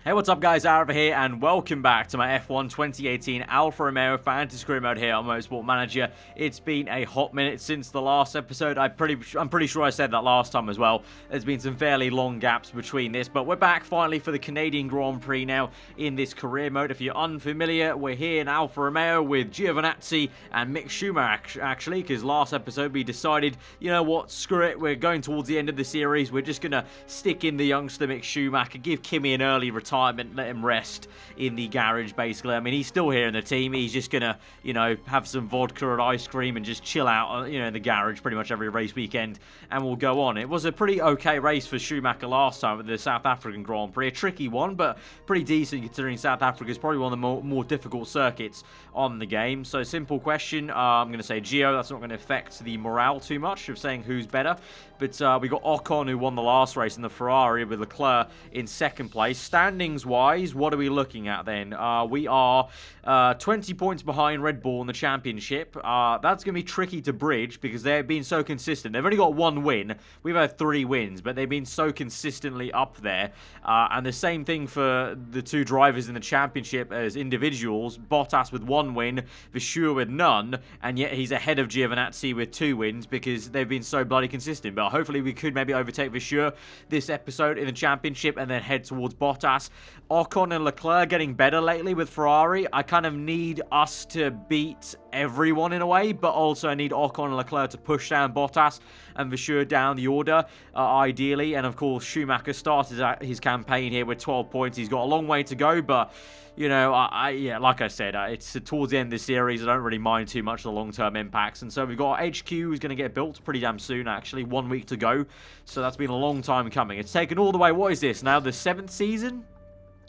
Hey, what's up guys, aarava here, and welcome back to my F1 2018 Alfa Romeo Fantasy Career Mode here on Motorsport Manager. It's been a hot minute since the last episode. I'm pretty sure I said that last time as well. There's been some fairly long gaps between this, but we're back finally for the Canadian Grand Prix now in this career mode. If you're unfamiliar, we're here in Alfa Romeo with Giovinazzi and Mick Schumacher, actually, because last episode we decided, you know what, screw it, we're going towards the end of the series. We're just going to stick in the youngster Mick Schumacher, give Kimi an early retirement, let him rest in the garage, basically. I mean, he's still here in the team. He's just gonna, you know, have some vodka and ice cream and just chill out, you know, in the garage pretty much every race weekend, and we'll go on. It was a pretty okay race for Schumacher last time at the South African Grand Prix. A tricky one, but pretty decent considering South Africa is probably one of the more difficult circuits on the game. So, simple question. I'm going to say Gio. That's not going to affect the morale too much of saying who's better. But we got Ocon, who won the last race in the Ferrari, with Leclerc in second place. Standings-wise, what are we looking at then? We are 20 points behind Red Bull in the championship. That's going to be tricky to bridge because they've been so consistent. They've only got one win. We've had 3 wins, but they've been so consistently up there. And the same thing for the 2 drivers in the championship as individuals. Bottas with 1 win, Versure with none, and yet he's ahead of Giovinazzi with 2 wins because they've been so bloody consistent. But hopefully we could maybe overtake Versure this episode in the championship and then head towards Bottas. Ocon and Leclerc getting better lately with Ferrari. I kind of need us to beat everyone in a way, but also I need Ocon and Leclerc to push down Bottas and Versure down the order, ideally. And of course, Schumacher started his campaign here with 12 points. He's got a long way to go, but you know, yeah, like I said, it's towards the end of the series. I don't really mind too much the long-term impacts. And so we've got HQ who's going to get built pretty damn soon, actually. 1 week to go. So that's been a long time coming. It's taken all the way, what is this now, the 7th season?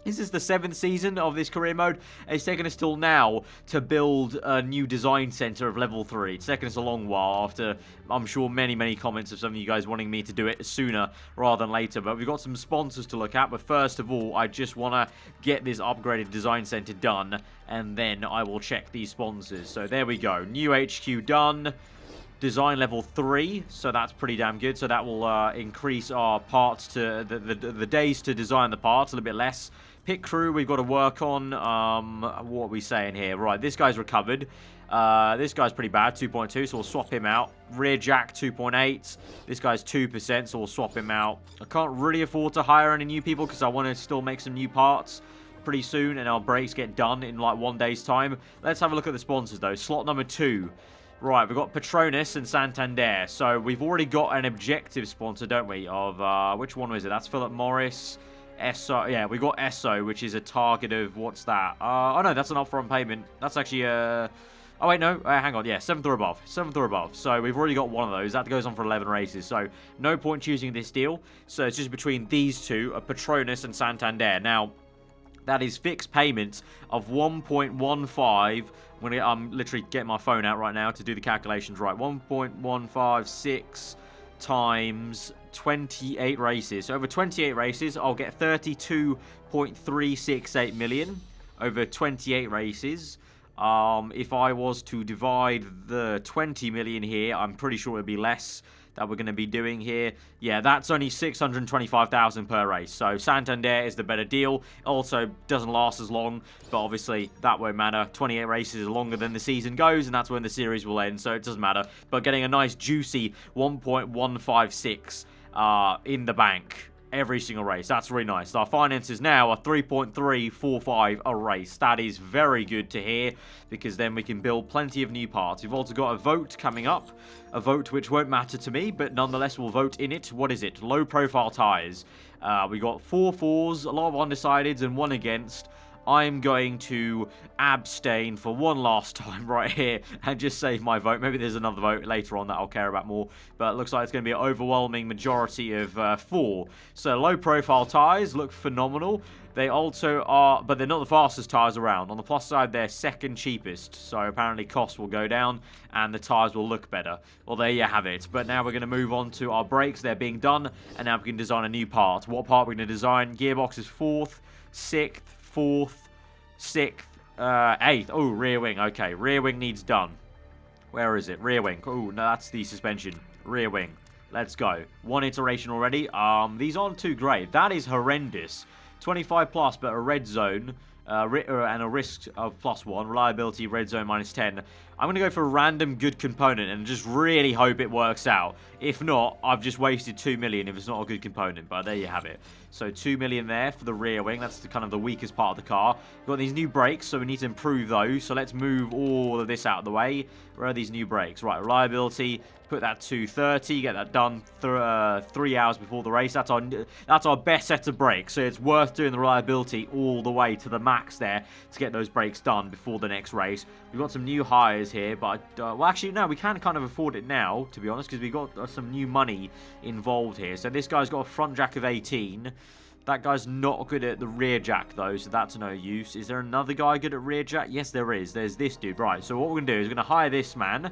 Is this the 7th season of this career mode? It's taken us till now to build a new design center of level 3. It's taken us a long while after, I'm sure, many comments of some of you guys wanting me to do it sooner rather than later. But we've got some sponsors to look at. But first of all, I just want to get this upgraded design center done, and then I will check these sponsors. So there we go. New HQ done. Design level 3, so that's pretty damn good. So that will increase our parts to the days to design the parts a little bit less. Pit crew we've got to work on. What are we saying here? Right, this guy's recovered. This guy's pretty bad, 2.2, so we'll swap him out. Rear jack 2.8. This guy's 2%, so we'll swap him out. I can't really afford to hire any new people because I want to still make some new parts pretty soon, and our brakes get done in like 1 day's time. Let's have a look at the sponsors though. Slot number 2. Right, we've got Petronas and Santander. So we've already got an objective sponsor, don't we? Of, which one was it? That's Philip Morris. Esso. Yeah, we got Esso, which is a target of, what's that? Oh no, that's an upfront payment. That's actually, oh wait, no, hang on. Yeah, 7th or above. 7th or above. So we've already got one of those. That goes on for 11 races. So no point choosing this deal. So it's just between these two, Petronas and Santander. Now, that is fixed payments of 1.15. I'm literally getting my phone out right now to do the calculations right. 1.156 times 28 races. So over 28 races, I'll get 32.368 million over 28 races. If I was to divide the 20 million here, I'm pretty sure it would be less that we're going to be doing here. Yeah, that's only 625,000 per race. So Santander is the better deal. Also doesn't last as long, but obviously that won't matter. 28 races is longer than the season goes, and that's when the series will end, so it doesn't matter. But getting a nice juicy 1.156 in the bank every single race. That's really nice. Our finances now are 3.345 a race. That is very good to hear, because then we can build plenty of new parts. We've also got a vote coming up. A vote which won't matter to me, but nonetheless we'll vote in it. What is it? Low profile tyres. We got 4 fours, a lot of undecideds, and 1 against. I'm going to abstain for one last time right here and just save my vote. Maybe there's another vote later on that I'll care about more, but it looks like it's going to be an overwhelming majority of 4. So low profile tyres look phenomenal. They also are, but they're not the fastest tyres around. On the plus side, they're second cheapest, so apparently costs will go down and the tyres will look better. Well, there you have it. But now we're going to move on to our brakes. They're being done, and now we can design a new part. What part we're going to design? Gearbox is 4th, 6th, 4th, 6th, 8th. Oh, rear wing. Okay, rear wing needs done. Where is it? Rear wing. Oh, no, that's the suspension. Rear wing. Let's go. 1 iteration already. These aren't too great. That is horrendous. 25 plus, but a red zone. And a risk of +1, reliability, red zone -10. I'm going to go for a random good component and just really hope it works out. If not, I've just wasted 2 million if it's not a good component, but there you have it. So 2 million there for the rear wing. That's kind of the weakest part of the car. We've got these new brakes, so we need to improve those. So let's move all of this out of the way. Where are these new brakes? Right, reliability. Put that to 30, get that done 3 hours before the race. That's our best set of brakes, so it's worth doing the reliability all the way to the max there to get those brakes done before the next race. We've got some new hires here, but well, actually no, we can kind of afford it now, to be honest, because we've got some new money involved here. So this guy's got a front jack of 18. That guy's not good at the rear jack, though, so that's no use. Is there another guy good at rear jack? Yes, there is. There's this dude. Right, so what we're going to do is we're going to hire this man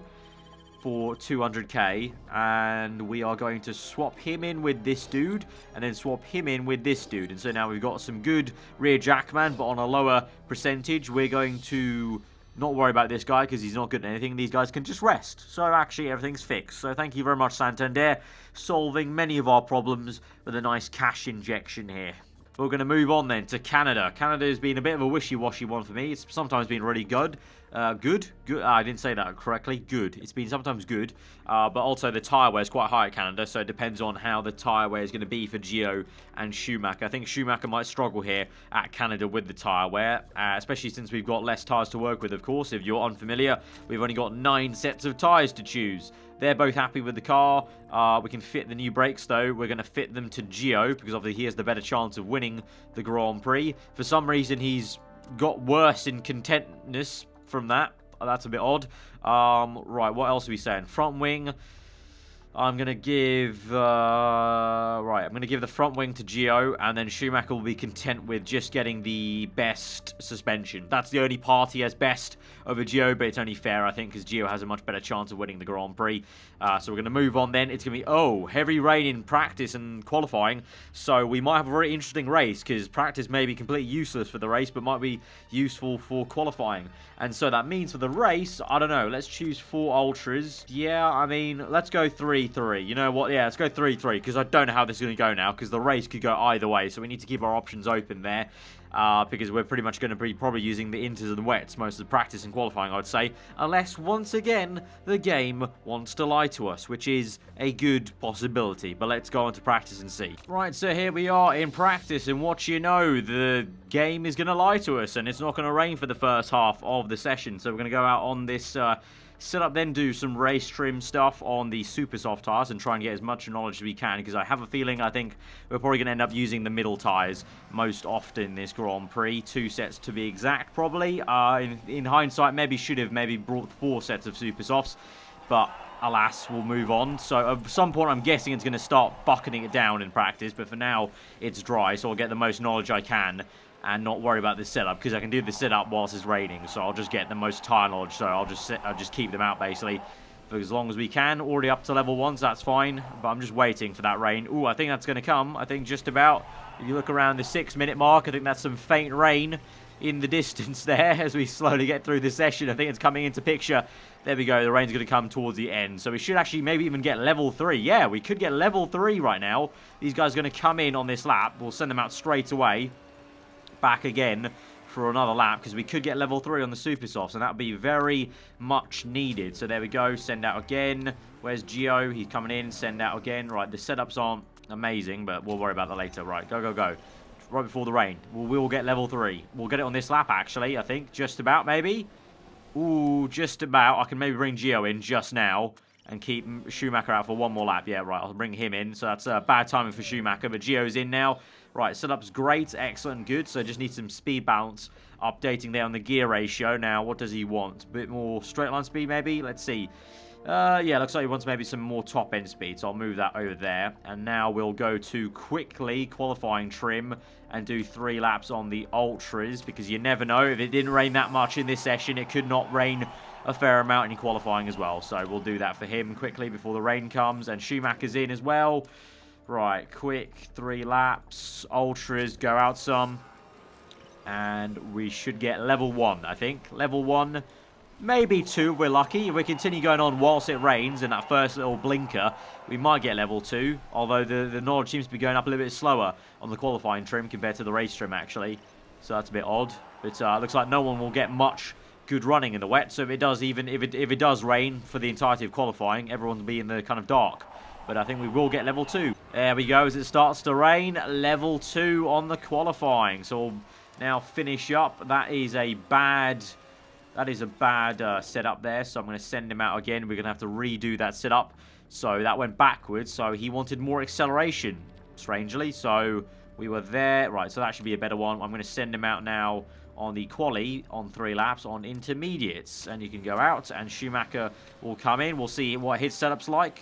for 200k, and we are going to swap him in with this dude, and then swap him in with this dude. And so now we've got some good rear jackman, but on a lower percentage. We're going to not worry about this guy because he's not good at anything. These guys can just rest. So actually everything's fixed. So thank you very much, Santander, solving many of our problems with a nice cash injection here. We're going to move on then to Canada. Canada has been a bit of a wishy-washy one for me. It's sometimes been really good. Good. I didn't say that correctly. Good. It's been sometimes good. But also the tyre wear is quite high at Canada, so it depends on how the tyre wear is going to be for Gio and Schumacher. I think Schumacher might struggle here at Canada with the tyre wear, especially since we've got less tyres to work with, of course. If you're unfamiliar, we've only got 9 sets of tyres to choose. They're both happy with the car. We can fit the new brakes, though. We're going to fit them to Gio, because obviously he has the better chance of winning the Grand Prix. For some reason, he's got worse in contentness from that. That's a bit odd. Right, what else are we saying? Front wing. I'm going to give... right, I'm going to give the front wing to Gio, and then Schumacher will be content with just getting the best suspension. That's the only part he has best over Gio, but it's only fair, I think, because Gio has a much better chance of winning the Grand Prix. So we're going to move on then. It's going to be, heavy rain in practice and qualifying. So we might have a very interesting race, because practice may be completely useless for the race, but might be useful for qualifying. And so that means for the race, I don't know, let's choose 4 Ultras. Yeah, I mean, let's go 3-3. You know what? Yeah, let's go 3-3, because I don't know how this is going to go now, because the race could go either way. So we need to keep our options open there. Because we're pretty much going to be probably using the inters and the wets most of the practice and qualifying, I would say. Unless, once again, the game wants to lie to us, which is a good possibility. But let's go on to practice and see. Right, so here we are in practice, and what you know, the game is going to lie to us, and it's not going to rain for the first half of the session. So we're going to go out on this... set up, then do some race trim stuff on the super soft tires and try and get as much knowledge as we can, because I have a feeling I think we're probably going to end up using the middle tires most often this Grand Prix. 2 sets to be exact, probably. In hindsight, maybe should have brought 4 sets of super softs, but alas, we'll move on. So at some point, I'm guessing it's going to start bucketing it down in practice, but for now, it's dry, so I'll get the most knowledge I can and not worry about the setup, because I can do the setup whilst it's raining, so I'll just get the most tire knowledge, so I'll just keep them out, basically, for as long as we can. Already up to level 1, so that's fine, but I'm just waiting for that rain. Ooh, I think that's going to come. I think just about, if you look around the 6-minute mark, I think that's some faint rain in the distance there as we slowly get through the session. I think it's coming into picture. There we go, the rain's going to come towards the end, so we should actually maybe even get level 3. Yeah, we could get level 3 right now. These guys are going to come in on this lap. We'll send them out straight away. Back again for another lap, because we could get level 3 on the super softs, and that would be very much needed. So there we go, send out again. Where's Gio? He's coming in, send out again. Right, the setups aren't amazing, but we'll worry about that later. Right, go, go, go. Right before the rain. We'll get level 3. We'll get it on this lap, actually, I think. Just about, maybe. Ooh, just about. I can maybe bring Gio in just now and keep Schumacher out for one more lap. Yeah, right, I'll bring him in. So that's bad timing for Schumacher, but Gio's in now. Right, setup's great, excellent, good. So just need some speed balance updating there on the gear ratio. Now, what does he want? A bit more straight line speed, maybe? Let's see. Yeah, looks like he wants maybe some more top-end speed, so I'll move that over there. And now we'll go to quickly qualifying trim and do 3 laps on the Ultras, because you never know. If it didn't rain that much in this session, it could not rain a fair amount in qualifying as well. So we'll do that for him quickly before the rain comes. And Schumacher's in as well. Right, quick 3 laps. Ultras, go out some. And we should get level 1, I think. Level 1. maybe 2 if we're lucky. If we continue going on whilst it rains in that first little blinker, we might get level 2. Although the knowledge seems to be going up a little bit slower on the qualifying trim compared to the race trim, actually. So that's a bit odd. But looks like no one will get much good running in the wet. So if it does, even if it does rain for the entirety of qualifying, everyone will be in the kind of dark. But I think we will get level 2. There we go. As it starts to rain, level 2 on the qualifying. So we'll now finish up. That is a bad setup there. So I'm going to send him out again. We're going to have to redo that setup. So that went backwards. So he wanted more acceleration, strangely. So we were there. Right, so that should be a better one. I'm going to send him out now on the quali on 3 laps on intermediates. And you can go out and Schumacher will come in. We'll see what his setup's like.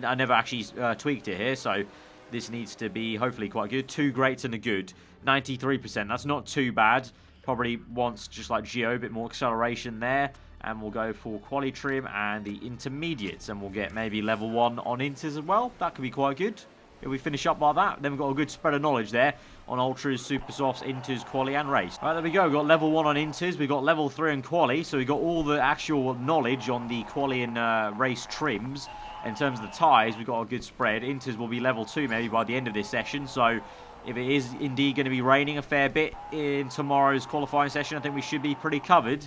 I never actually tweaked it here, so this needs to be hopefully quite good. 2 greats and a good. 93%. That's not too bad. Probably wants, just like Gio, a bit more acceleration there. And we'll go for quali trim and the intermediates. And we'll get maybe level 1 on inters as well. That could be quite good if we finish up like that. Then we've got a good spread of knowledge there on ultras, super softs, inters, quali and race. Right, there we go. We've got level 1 on inters. We've got level 3 on quali. So we've got all the actual knowledge on the quali and race trims. In terms of the tyres, we've got a good spread. Inters will be level 2 maybe by the end of this session. So if it is indeed going to be raining a fair bit in tomorrow's qualifying session, I think we should be pretty covered.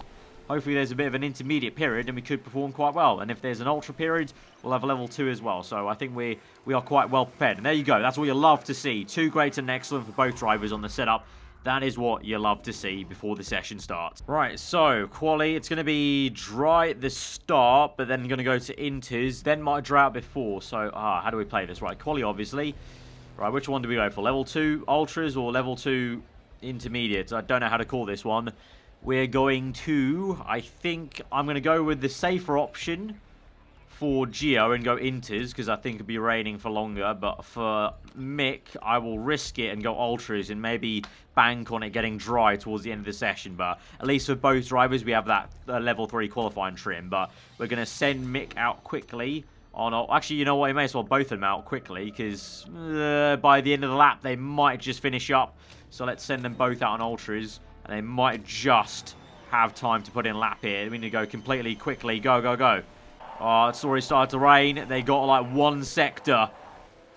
Hopefully there's a bit of an intermediate period and we could perform quite well. And if there's an ultra period, we'll have a level 2 as well. So I think we are quite well prepared. And there you go. That's what you love to see. 2 great and excellent for both drivers on the setup. That is what you love to see before the session starts. Right, so quali, it's going to be dry at the start, but then going to go to inters, then might dry out before. So, how do we play this? Right, quali, obviously. Right, which one do we go for? Level 2 ultras or level 2 intermediates? I don't know how to call this one. We're going to, I think, I'm going to go with the safer option for Gio and go inters, because I think it'll be raining for longer. But for Mick, I will risk it and go ultras and maybe bank on it getting dry towards the end of the session. But at least for both drivers, we have that level 3 qualifying trim. But we're going to send Mick out quickly. Actually, you know what? You may as well both of them out quickly, because by the end of the lap, they might just finish up. So let's send them both out on ultras, and they might just have time to put in a lap here. We need to go completely quickly. Go, go, go. Oh, it's already started to rain. They got like 1 sector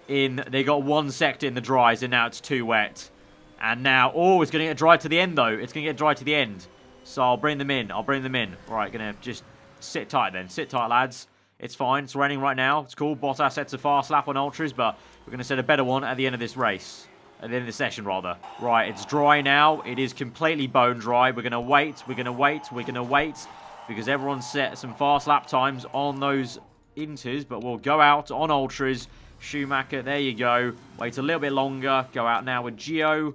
in. They got 1 sector in the dries, and now it's too wet. And now, oh, it's going to get dry to the end, though. It's going to get dry to the end. So I'll bring them in. I'll bring them in. All right, going to just sit tight then. Sit tight, lads. It's fine. It's raining right now. It's cool. Bottas sets a fast lap on ultras, but we're going to set a better one at the end of this race. At the end of the session, rather. Right, it's dry now. It is completely bone dry. We're going to wait. We're going to wait. We're going to wait. Because everyone's set some fast lap times on those inters. But we'll go out on ultras. Schumacher, there you go. Wait a little bit longer. Go out now with Gio.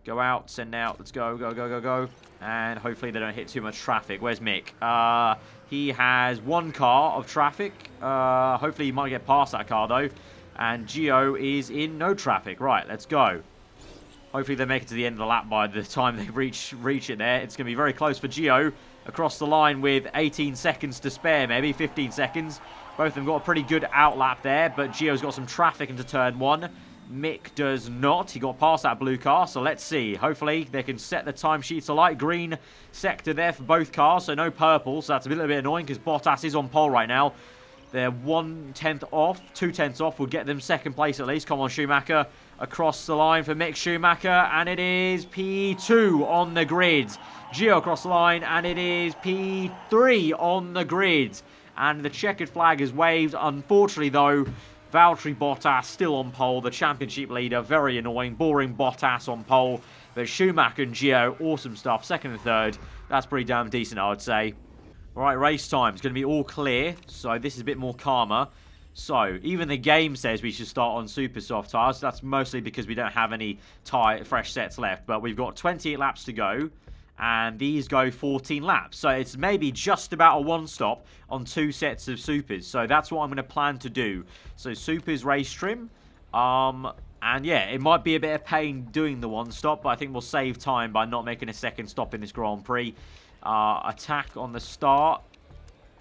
Go out, send out. Let's go, go, go, go, go. And hopefully they don't hit too much traffic. Where's Mick? He has 1 car of traffic. Hopefully he might get past that car, though. And Gio is in no traffic. Right, let's go. Hopefully they make it to the end of the lap by the time they reach it there. It's going to be very close for Gio. Across the line with 18 seconds to spare, maybe 15 seconds. Both of them got a pretty good outlap there, but Gio's got some traffic into turn 1. Mick does not. He got past that blue car, so let's see. Hopefully they can set the timesheets alight. Green sector there for both cars, so no purple, so that's a little bit annoying because Bottas is on pole right now. They're 1/10 off, 2/10 off. We'll get them second place at least. Come on, Schumacher. Across the line for Mick Schumacher, and it is P2 on the grid. Gio across the line, and it is P3 on the grid. And the checkered flag is waved. Unfortunately, though, Valtteri Bottas still on pole, the championship leader. Very annoying, boring Bottas on pole. But Schumacher and Gio, awesome stuff. Second and third. That's pretty damn decent, I would say. Right, race time. It's going to be all clear, so this is a bit more calmer. So, even the game says we should start on super soft tyres. That's mostly because we don't have any fresh sets left. But we've got 28 laps to go, and these go 14 laps. So, it's maybe just about a one-stop on 2 sets of supers. So, that's what I'm going to plan to do. So, supers race trim. And yeah, it might be a bit of pain doing the one-stop, but I think we'll save time by not making a second stop in this Grand Prix. Attack on the start.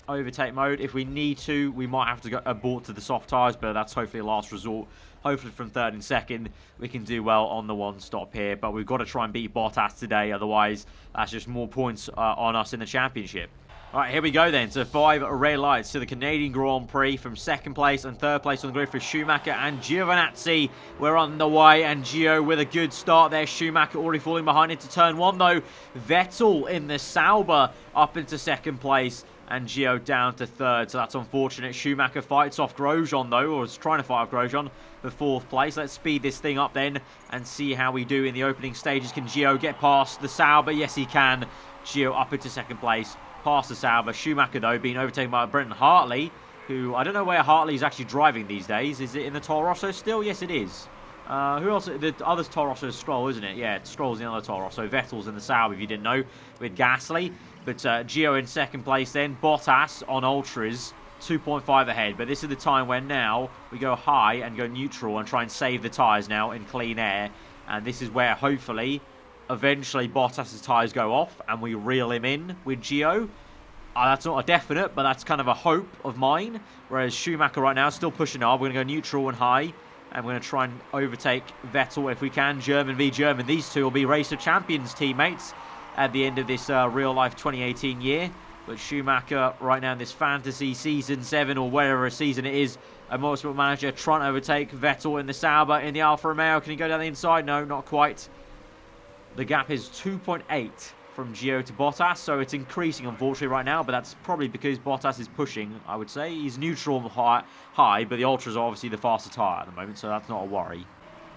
Overtake mode. If we need to, we might have to go abort to the soft tyres, but that's hopefully a last resort. Hopefully from third and second, we can do well on the one stop here. But we've got to try and beat Bottas today, otherwise that's just more points on us in the championship. Right, here we go then to 5 red lights to the Canadian Grand Prix from 2nd place and 3rd place on the grid for Schumacher and Giovinazzi. We're on the way, and Gio with a good start there. Schumacher already falling behind into turn 1 though. Vettel in the Sauber up into 2nd place, and Gio down to 3rd, so that's unfortunate. Schumacher fights off Grosjean though, or is trying to fight off Grosjean for 4th place. Let's speed this thing up then and see how we do in the opening stages. Can Gio get past the Sauber? Yes, he can. Gio up into 2nd place. Past the Sauber. Schumacher, though, being overtaken by Brendan Hartley, who, I don't know where Hartley is actually driving these days. Is it in the Toro Rosso still? Yes, it is. Who else? The other Toro Rosso is Stroll, isn't it? Yeah, Stroll's in the other Toro Rosso. Vettel's in the Sauber, if you didn't know, with Gasly. But Gio in 2nd place then. Bottas on Ultras, 2.5 ahead. But this is the time where now we go high and go neutral and try and save the tyres now in clean air. And this is where, hopefully, eventually Bottas' tyres go off and we reel him in with Gio. That's not a definite, but that's kind of a hope of mine. Whereas Schumacher right now is still pushing hard. We're going to go neutral and high. And we're going to try and overtake Vettel if we can. German v German. These two will be Race of Champions teammates at the end of this real-life 2018 year. But Schumacher right now in this fantasy season 7 or whatever season it is, a Motorsport Manager trying to overtake Vettel in the Sauber in the Alfa Romeo. Can he go down the inside? No, not quite. The gap is 2.8 from Gio to Bottas, so it's increasing unfortunately right now, but that's probably because Bottas is pushing, I would say. He's neutral high, but the Ultras are obviously the faster tyre at the moment, so that's not a worry.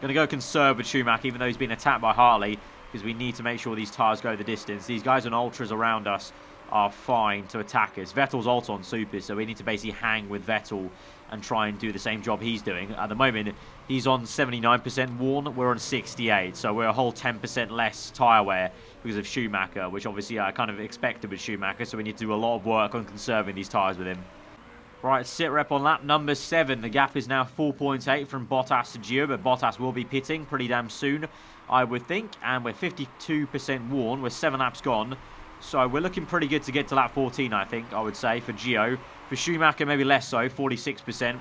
Going to go conserve with Schumacher, even though he's been attacked by Hartley, because we need to make sure these tyres go the distance. These guys on Ultras around us are fine to attack us. Vettel's also on Super, so we need to basically hang with Vettel and try and do the same job he's doing. At the moment, he's on 79% worn, we're on 68, so we're a whole 10% less tyre wear because of Schumacher, which obviously I kind of expected with Schumacher, so we need to do a lot of work on conserving these tyres with him. Right, sit rep on lap number 7. The gap is now 4.8 from Bottas to Gio, but Bottas will be pitting pretty damn soon, I would think, and we're 52% worn, we're 7 laps gone. So we're looking pretty good to get to lap 14, I think, I would say, for Gio. For Schumacher, maybe less so, 46%.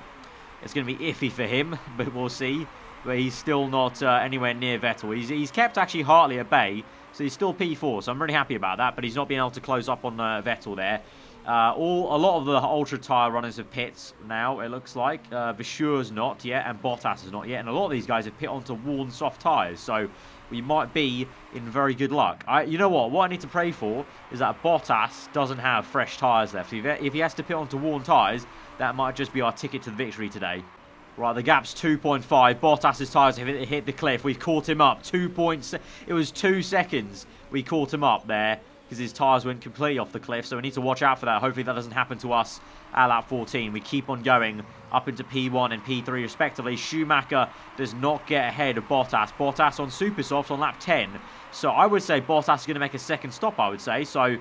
It's going to be iffy for him, but we'll see. But he's still not anywhere near Vettel. He's kept actually Hartley at bay, so he's still P4, so I'm really happy about that. But he's not being able to close up on Vettel there. A lot of the Ultra tyre runners have pits now, it looks like. Vishure's not yet, and Bottas is not yet. And a lot of these guys have pit onto worn soft tyres, so we might be in very good luck. You know what? What I need to pray for is that Bottas doesn't have fresh tyres left. If he has to pit onto worn tyres, that might just be our ticket to the victory today. Right, the gap's 2.5. Bottas' tyres have hit the cliff. We've caught him up. It was 2 seconds we caught him up there because his tyres went completely off the cliff, so we need to watch out for that. Hopefully that doesn't happen to us at lap 14. We keep on going up into P1 and P3 respectively. Schumacher does not get ahead of Bottas. Bottas on super softs on lap 10. So I would say Bottas is going to make a second stop, I would say. So, I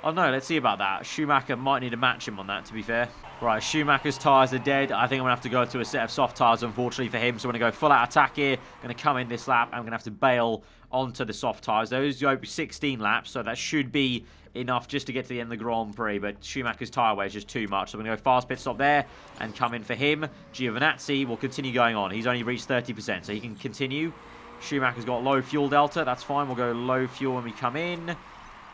don't know, let's see about that. Schumacher might need to match him on that, to be fair. Right, Schumacher's tyres are dead. I think I'm going to have to go to a set of soft tyres, unfortunately, for him. So I'm going to go full out attack here. Going to come in this lap. I'm going to have to bail onto the soft tyres. Those go 16 laps, so that should be enough just to get to the end of the Grand Prix. But Schumacher's tyre wear is just too much. So I'm going to go fast pit stop there and come in for him. Giovinazzi will continue going on. He's only reached 30%, so he can continue. Schumacher's got low fuel delta. That's fine. We'll go low fuel when we come in.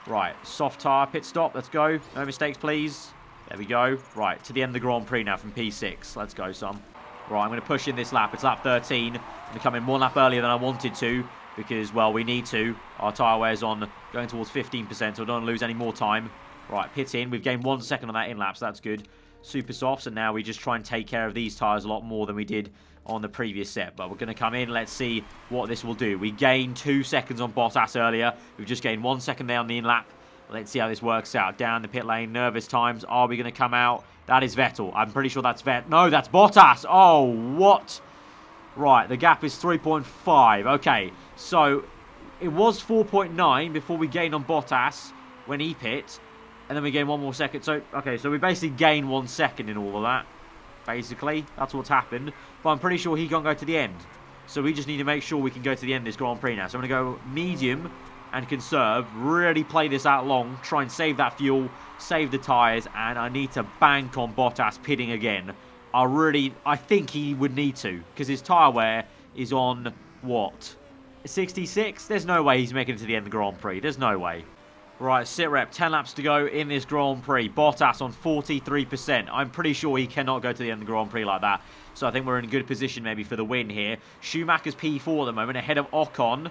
Right, soft tyre pit stop. Let's go. No mistakes, please. There we go. Right, to the end of the Grand Prix now from P6. Let's go, son. Right, I'm going to push in this lap. It's lap 13. I'm going to come in 1 lap earlier than I wanted to because, well, we need to. Our tyre wear's on going towards 15%, so I don't want to lose any more time. Right, pit in. We've gained 1 second on that in lap, so that's good. Super softs, and now we just try and take care of these tyres a lot more than we did on the previous set. But we're going to come in. Let's see what this will do. We gained 2 seconds on Bottas earlier. We've just gained 1 second there on the in lap. Let's see how this works out. Down the pit lane, nervous times. Are we going to come out? That is Vettel. I'm pretty sure that's No, that's Bottas. Oh, what? Right, the gap is 3.5. Okay, so it was 4.9 before we gained on Bottas when he pit. And then we gained 1 more second. So, okay, so we basically gained 1 second in all of that. Basically, that's what's happened. But I'm pretty sure he can't go to the end. So we just need to make sure we can go to the end of this Grand Prix now. So I'm going to go medium and conserve, really play this out long, try and save that fuel, save the tyres, and I need to bank on Bottas pitting again. I think he would need to, because his tyre wear is on, what, 66? There's no way he's making it to the end of the Grand Prix. There's no way. Right, sit rep, 10 laps to go in this Grand Prix. Bottas on 43%. I'm pretty sure he cannot go to the end of the Grand Prix like that. So I think we're in a good position maybe for the win here. Schumacher's P4 at the moment, ahead of Ocon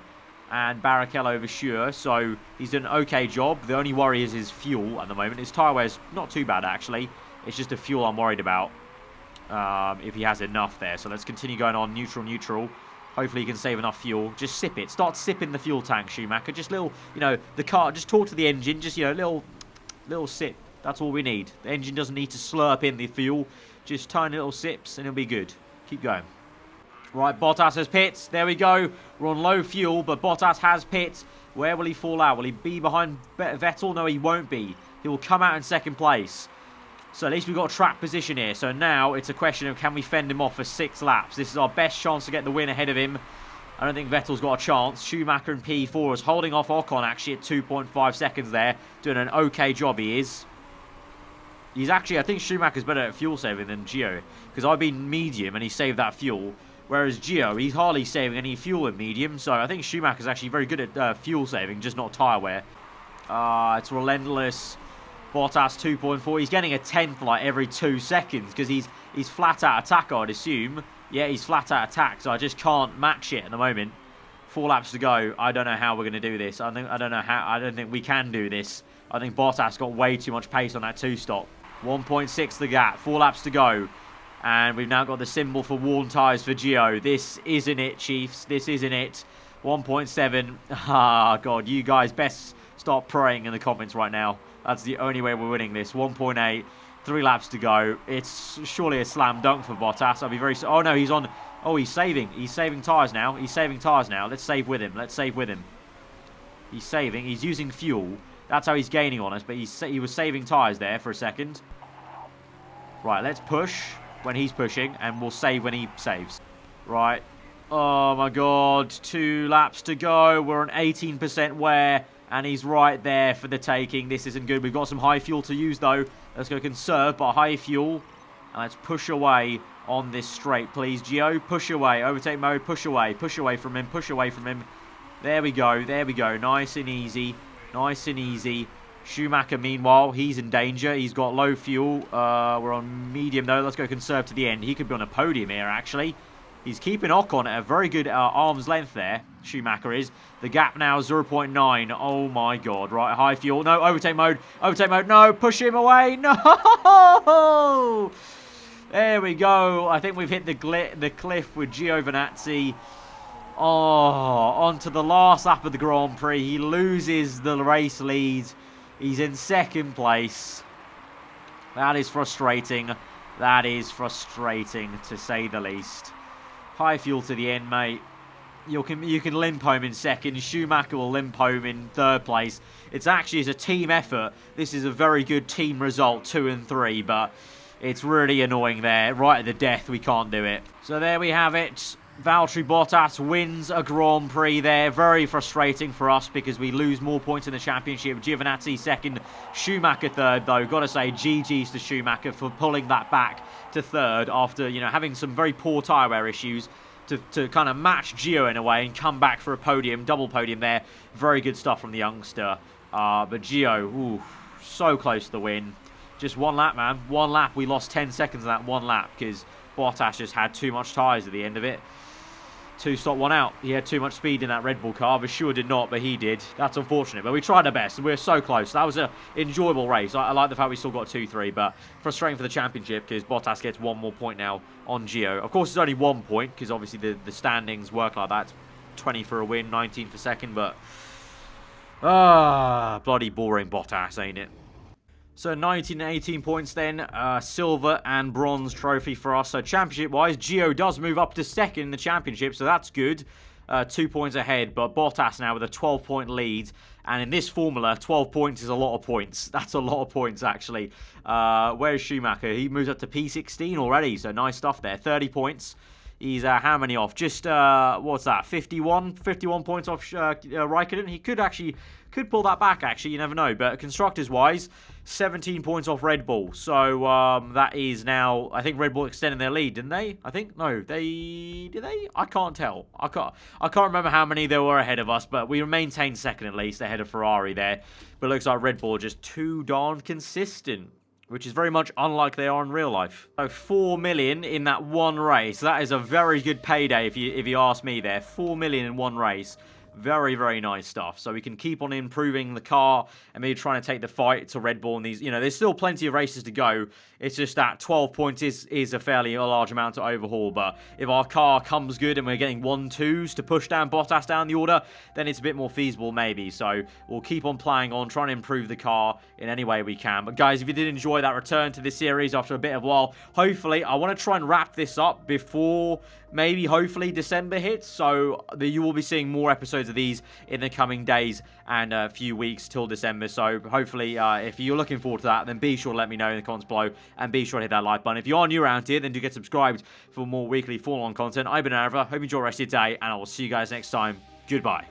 and Barrichello for sure. So he's done an okay job. The only worry is his fuel at the moment. His tyre wear's not too bad, actually. It's just the fuel I'm worried about, if he has enough there. So let's continue going on, neutral, neutral. Hopefully he can save enough fuel. Just sip it. Start sipping the fuel tank, Schumacher. Just little, you know, the car, just talk to the engine. Just, you know, little sip. That's all we need. The engine doesn't need to slurp in the fuel. Just tiny little sips and it'll be good. Keep going. Right, Bottas has pits. There we go. We're on low fuel, but Bottas has pits. Where will he fall out? Will he be behind Vettel? No, he won't be. He will come out in second place. So at least we've got a track position here. So now it's a question of can we fend him off for 6 laps. This is our best chance to get the win ahead of him. I don't think Vettel's got a chance. Schumacher in P4 is holding off Ocon actually at 2.5 seconds there. Doing an okay job he is. He's actually, I think Schumacher's better at fuel saving than Gio. Because I've been medium and he saved that fuel. Whereas Gio, he's hardly saving any fuel in medium. So I think Schumacher's actually very good at fuel saving, just not tyre wear. It's relentless. Bottas 2.4. He's getting a tenth like every 2 seconds because he's flat out attack, I'd assume. Yeah, he's flat out attack, so I just can't match it at the moment. 4 laps to go. I don't know how we're going to do this. I don't think we can do this. I think Bottas got way too much pace on that 2-stop. 1.6 the gap. 4 laps to go. And we've now got the symbol for worn tyres for Gio. This isn't it, Chiefs. This isn't it. 1.7. Ah, God. You guys best start praying in the comments right now. That's the only way we're winning this. 1.8. 3 laps to go. It's surely a slam dunk for Bottas. I'll be very... Oh, no, he's on... Oh, he's saving. He's saving tyres now. He's saving tyres now. Let's save with him. Let's save with him. He's saving. He's using fuel. That's how he's gaining on us. But he was saving tyres there for a second. Right, let's push when he's pushing. And we'll save when he saves. Right. Oh, my God. 2 laps to go. We're on 18% wear. And he's right there for the taking. This isn't good. We've got some high fuel to use, though. Let's go conserve, but high fuel. And let's push away on this straight, please. Gio, push away. Overtake mode, push away. Push away from him, push away from him. There we go, there we go. Nice and easy. Nice and easy. Schumacher, meanwhile, he's in danger. He's got low fuel. We're on medium, though. Let's go conserve to the end. He could be on a podium here, actually. He's keeping Ocon at a very good arm's length there. Schumacher is. The gap now is 0.9. Oh, my God. Right, high fuel. No, overtake mode. Overtake mode. No, push him away. No! There we go. I think we've hit the cliff with Giovinazzi. Oh, onto the last lap of the Grand Prix. He loses the race lead. He's in second place. That is frustrating. That is frustrating, to say the least. High fuel to the end, mate. You can limp home in second. Schumacher will limp home in third place. It's actually as a team effort. This is a very good team result, 2 and 3, but it's really annoying there. Right at the death, we can't do it. So there we have it. Valtteri Bottas wins a Grand Prix there. Very frustrating for us because we lose more points in the championship. Giovinazzi second, Schumacher third, though. Got to say, GG's to Schumacher for pulling that back to third after, you know, having some very poor tyre wear issues to kind of match Gio in a way and come back for a podium, double podium there. Very good stuff from the youngster. But Gio, ooh, so close to the win. Just 1 lap, man. 1 lap. We lost 10 seconds in that 1 lap because Bottas just had too much tyres at the end of it. 2-stop, 1 out. He had too much speed in that Red Bull car. Vasur did not, but he did. That's unfortunate, but we tried our best. We were so close. That was an enjoyable race. I like the fact we still got 2-3, but frustrating for the championship because Bottas gets 1 more point now on Gio. Of course, it's only 1 point because obviously the standings work like that. It's 20 for a win, 19 for second, but bloody boring Bottas, ain't it? So 19 and 18 points then, silver and bronze trophy for us. So championship-wise, Gio does move up to second in the championship, so that's good. 2 points ahead, but Bottas now with a 12-point lead. And in this formula, 12 points is a lot of points. That's a lot of points, actually. Where's Schumacher? He moves up to P16 already, so nice stuff there. 30 points. He's how many off? Just, what's that, 51 points off Raikkonen. He could pull that back, actually. You never know. But constructors-wise, 17 points off Red Bull. So that is now, I think Red Bull extended their lead, didn't they? I think, no, did they? I can't tell. I can't remember how many there were ahead of us, but we maintained second at least, ahead of Ferrari there. But it looks like Red Bull are just too darn consistent, which is very much unlike they are in real life. So 4 million in that one race. That is a very good payday if you ask me there. 4 million in one race. Very, very nice stuff. So we can keep on improving the car and maybe trying to take the fight to Red Bull. And these, there's still plenty of races to go. It's just that 12 points is a fairly large amount to overhaul. But if our car comes good and we're getting 1-2s to push down Bottas down the order, then it's a bit more feasible maybe. So we'll keep on playing on, trying to improve the car in any way we can. But guys, if you did enjoy that return to this series after a bit of a while, hopefully, I want to try and wrap this up before maybe, hopefully, December hits. So you will be seeing more episodes of these in the coming days and a few weeks till December. So hopefully, if you're looking forward to that, then be sure to let me know in the comments below and be sure to hit that like button. If you are new around here, then do get subscribed for more weekly full-on content. I've been aarava. Hope you enjoy the rest of your day, and I will see you guys next time. Goodbye.